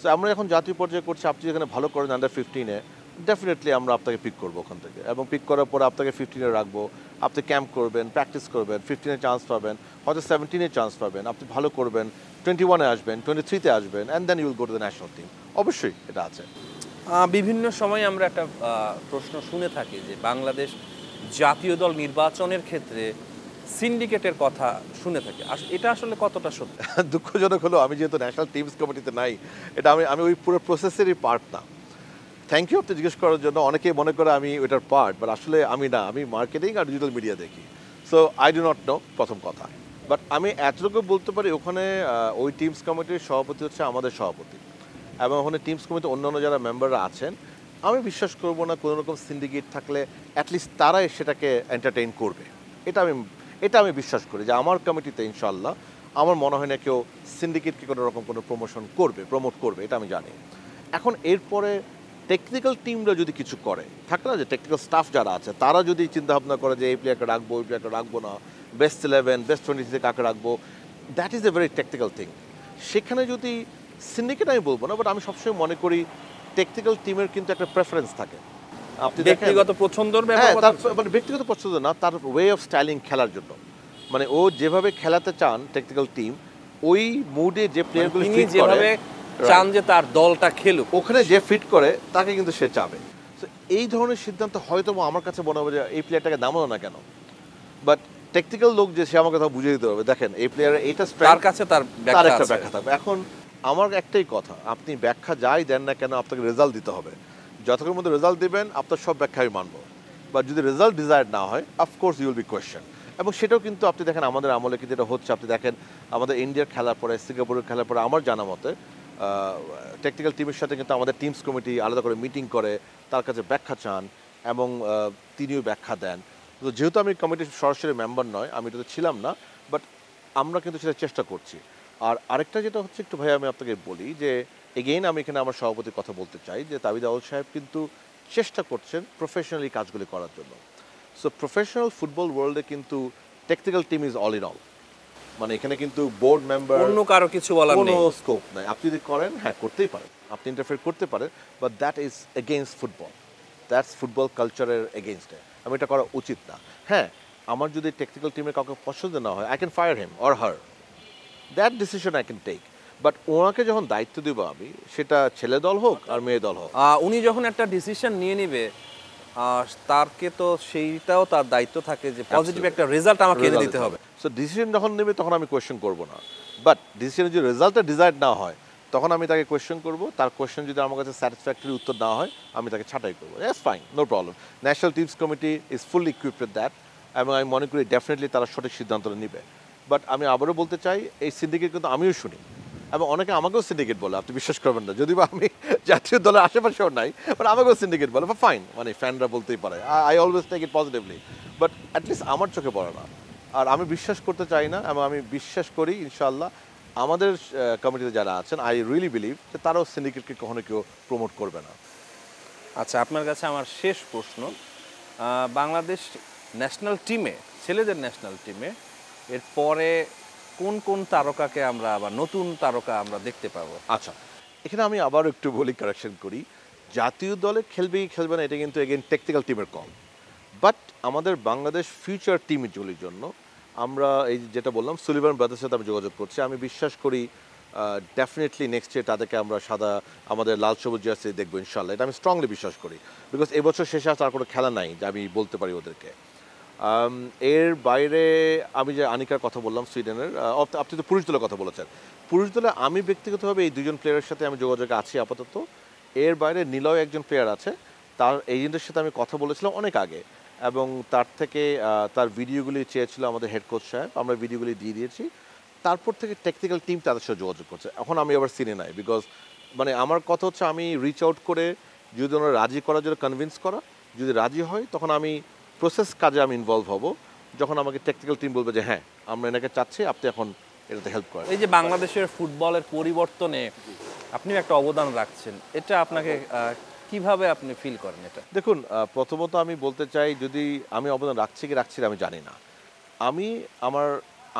তো আমরা এখন জাতীয় পর্যায়ে করছি, আপনি যেখানে ভালো করেন আন্ডার-15-এ, ডেফিনেটলি আমরা আপনাকে পিক করবো ওখান থেকে, এবং পিক করার পরে আপনাকে 15-এ রাখবো, আপনি ক্যাম্প করবেন, প্র্যাকটিস করবেন, 15-এ চান্স পাবেন, হয়তো 17-এ চান্স পাবেন, আপনি ভালো করবেন, 21-এ আসবেন, 23-তে আসবেন, and then you will go to the national team. অবশ্যই এটা আছে। বিভিন্ন সময় আমরা একটা প্রশ্ন শুনে থাকি যে বাংলাদেশ জাতীয় দল নির্বাচনের ক্ষেত্রে সিন্ডিকেটের কথা শুনে থাকি, এটা আসলে কতটা সত্যি? দুঃখজনক হলো আমি যেহেতু ন্যাশনাল টিমস কমিটিতে নাই, এটা আমি ওই পুরো প্রসেসেরই পার্ট না। থ্যাংক ইউ আপনি জিজ্ঞেস করার জন্য। অনেকেই মনে করে আমি ওইটার পার্ট, বাট আসলে আমি না, আমি মার্কেটিং আর ডিজিটাল মিডিয়া দেখি। So I do not know, প্রথম কথা। বাট আমি এতটুকু বলতে পারি, ওখানে ওই টিমস কমিটির সভাপতি হচ্ছে আমাদের সভাপতি, এবং ওখানে টিমস কমিটির অন্যান্য যারা মেম্বাররা আছেন, আমি বিশ্বাস করব না কোনো রকম সিন্ডিকেট থাকলে অ্যাটলিস্ট তারাই সেটাকে এন্টারটেইন করবে। এটা আমি বিশ্বাস করি যে আমার কমিটিতে ইনশাল্লাহ আমার মনে হয় না কেউ সিন্ডিকেটকে কোনো রকম কোনো প্রমোট করবে, এটা আমি জানি। এখন এরপরে টেকনিক্যাল টিমরা যদি কিছু করে, থাকে না যে টেকনিক্যাল স্টাফ যারা আছে, তারা যদি চিন্তাভাবনা করে যে এই প্লেয়ারকে রাখবো, ওই প্লেয়ারকে রাখবো না, বেস্ট 11, বেস্ট 20 কাকে রাখবো, that is a very technical thing. সেখানে যদি সিন্ডিকেট আমি বলবো না, বাট আমি সবসময় মনে করি টেকনিক্যাল টিমের কিন্তু একটা প্রেফারেন্স থাকে। আপনি ব্যক্তিগত পছন্দের ব্যাপার, মানে ব্যক্তিগত পছন্দ না, তার ওয়ে অফ স্টাইলিং খেলার জন্য, মানে ও যেভাবে খেলাতে চান টেকনিক্যাল টিম, ওই মুডে যে প্লেয়ারগুলো ফিট করে, চান যে তার দলটা খেলুক, ওখানে যে ফিট করে তাকে কিন্তু সে চাবে। তো এই ধরনের সিদ্ধান্ত হয়তো আমার কাছে মনে হবে যে এই প্লেয়ারটাকে নামানো না কেন, বাট টেকনিক্যাল লোক যে সে আমাকে বুঝিয়ে দিতে হবে, দেখেন এই প্লেয়ারের এইটা তার কাছে তার একটা ব্যাখ্যা থাকবে। এখন আমার একটাই কথা, আপনি ব্যাখ্যা যাই দেন না কেন, আপনাকে রেজাল্ট দিতে হবে। যতক্ষণ মধ্যে রেজাল্ট দিবেন আপনার সব ব্যাখ্যা আমি মানবো, বা যদি রেজাল্ট ডিজায়ার্ড না হয়, of course you will be question. এবং সেটাও কিন্তু আপনি দেখেন আমাদের আমলে কিন্তু এটা হচ্ছে। আপনি দেখেন আমাদের ইন্ডিয়ার খেলার পরে, সিঙ্গাপুরের খেলার পরে, আমার জানা মতে টেকনিক্যাল টিমের সাথে কিন্তু আমাদের টিমস কমিটি আলাদা করে মিটিং করে তার কাছে ব্যাখ্যা চান, এবং তিনিও ব্যাখ্যা দেন। তো যেহেতু আমি কমিটির সরাসরি মেম্বার নয়, আমি এটাতে ছিলাম না, বাট আমরা কিন্তু সেটা চেষ্টা করছি। আর আরেকটা যেটা হচ্ছে, একটু ভাই আমি আপনাকে বলি যে এগেইন আমি এখানে আমার সভাপতির কথা বলতে চাই যে তাবিদ আউল সাহেব কিন্তু চেষ্টা করছেন প্রফেশনালি কাজগুলি করার জন্য। সো প্রফেশনাল ফুটবল ওয়ার্ল্ডে কিন্তু technical team is all in all, মানে এখানে কিন্তু বোর্ড মেম্বার, অন্য কারো কিছু বলার নেই, কোনো স্কোপ নাই। আপনি যদি করেন, হ্যাঁ করতেই পারেন, আপনি ইন্টারফেয়ার করতে পারেন, but that is against football, that's football কালচারের এগেইনস্টে, আমি এটা করা উচিত না। হ্যাঁ, আমার যদি টেকনিক্যাল টিমের কাউকে পছন্দ না হয়, I can fire him or her, that decision I can take. But ওনাকে যখন দায়িত্ব দেবো আমি, সেটা ছেলে দল হোক আর মেয়ে দল হোক, উনি যখন একটা ডিসিশন নিয়ে নেবে, তারকে তো সেইটাও তার দায়িত্ব থাকে যে পজিটিভ একটা রেজাল্ট আমাকে এনে দিতে হবে। সো ডিসিশন যখন নেবে তখন আমি কোয়েশ্চেন করবো না, বাট ডিসিশনের যদি রেজাল্টটা ডিজায়ার্ড না হয়, তখন আমি তাকে কোয়েশ্চেন করবো। তার কোয়েশ্চেন যদি আমার কাছে স্যাটিসফ্যাক্টরি উত্তর না হয়, আমি তাকে ছাঁটাই করবো। That's fine, no problem. National teams committee is fully equipped with that, এবং আমি মনে করি ডেফিনেটলি তারা সঠিক সিদ্ধান্তটা নেবে। বাট আমি আবারও বলতে চাই, এই সিন্ডিকেট কিন্তু আমিও শুনি, এবং অনেকে আমাকেও সিন্ডিকেট বলে, আপনি বিশ্বাস করবেন না, যদিও আমি জাতীয় দলের আশেপাশেও নাই, বাট আমাকেও সিন্ডিকেট বলে। বা ফাইন, মানে ফ্যানরা বলতেই পারে, I always take it positively, but at least আমার চোখে পড়ে না। আর আমি বিশ্বাস করতে চাই না, এবং আমি বিশ্বাস করি ইনশাআল্লাহ আমাদের কমিটিতে যারা আছেন, আই রিয়েলি বিলিভ যে তারাও সিন্ডিকেটকে কখনো কেউ প্রমোট করবে না। আচ্ছা, আপনার কাছে আমার শেষ প্রশ্ন, বাংলাদেশ ন্যাশনাল টিমে, ছেলেদের ন্যাশনাল টিমে এরপরে কোন কোন তারকাকে আমরা আবার নতুন তারকা আমরা দেখতে পাবো? আচ্ছা, এখানে আমি আবার একটু বলি, কারেকশন করি, জাতীয় দলে খেলবে না এটা কিন্তু এগেইন টেকনিক্যাল টিমের কল। বাট আমাদের বাংলাদেশ ফিউচার টিমগুলির জন্য আমরা এই যেটা বললাম, সুলিভান ব্রাদার্সের সাথে আমি যোগাযোগ করছি। আমি বিশ্বাস করি ডেফিনেটলি নেক্সট ইয়ার তাদেরকে আমরা আমাদের লাল সবুজ জার্সি দেখবো ইনশাল্লাহ, এটা আমি স্ট্রংলি বিশ্বাস করি। বিকজ এবছর শেষে আর কোনো খেলা নাই যে আমি বলতে পারি ওদেরকে। এর বাইরে আমি যে আনিকার কথা বললাম সুইডেনের, আপনি তো পুরুষ দলের কথা বলেছেন। পুরুষ দলে আমি ব্যক্তিগতভাবে এই দুজন প্লেয়ারের সাথে আমি যোগাযোগে আছি আপাতত। এর বাইরে নিলয় একজন প্লেয়ার আছে, তার এজেন্টের সাথে আমি কথা বলেছিলাম অনেক আগে, এবং তার থেকে তার ভিডিওগুলি চেয়েছিল আমাদের হেড কোচ সাহেব, আমরা ভিডিওগুলি দিয়ে দিয়েছি। তারপর থেকে টেকনিক্যাল টিম তাদের সাথে যোগাযোগ করছে। এখন আমি আবার সিনে নাই, বিকজ মানে আমার কথা হচ্ছে আমি রিচ আউট করে যদি ওনারা রাজি করার জন্য কনভিন্স করা, যদি রাজি হয় তখন আমি প্রসেস কাজে আমি ইনভলভ হব, যখন আমাকে টেকনিক্যাল টিম বলবে যে হ্যাঁ আমরা এনাকে চাচ্ছি, আপনি এখন এটাতে হেল্প করেন। এই যে বাংলাদেশের ফুটবলের পরিবর্তনে আপনিও একটা অবদান রাখছেন, এটা আপনাকে কিভাবে আপনি ফিল করেন? এটা দেখুন, প্রথমত আমি বলতে চাই, যদি আমি অবদান রাখছি কি রাখছি না আমি জানি না। আমি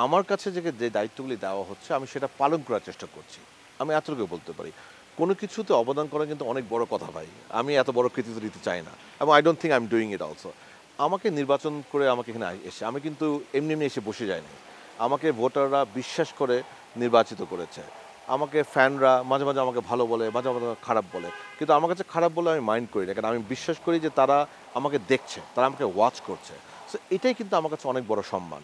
আমার কাছে যে দায়িত্বগুলি দেওয়া হচ্ছে আমি সেটা পালন করার চেষ্টা করছি, আমি এতটুকু বলতে পারি। কোনো কিছুতে অবদান করা কিন্তু অনেক বড় কথা ভাই। আমি এত বড় কৃতিত্ব দিতে চাই না এবং I don't think I am doing it also. আমাকে নির্বাচন করে আমাকে এখানে এসে আমি কিন্তু এমনি এমনি এসে বসে যাইনি। আমাকে ভোটাররা বিশ্বাস করে নির্বাচিত করেছে। আমাকে ফ্যানরা মাঝে মাঝে আমাকে ভালো বলে, মাঝে মাঝে খারাপ বলে, কিন্তু আমার কাছে খারাপ বলে আমি মাইন্ড করি না, কারণ আমি বিশ্বাস করি যে তারা আমাকে দেখছে, তারা আমাকে ওয়াচ করছে। সো এটাই কিন্তু আমার কাছে অনেক বড় সম্মান।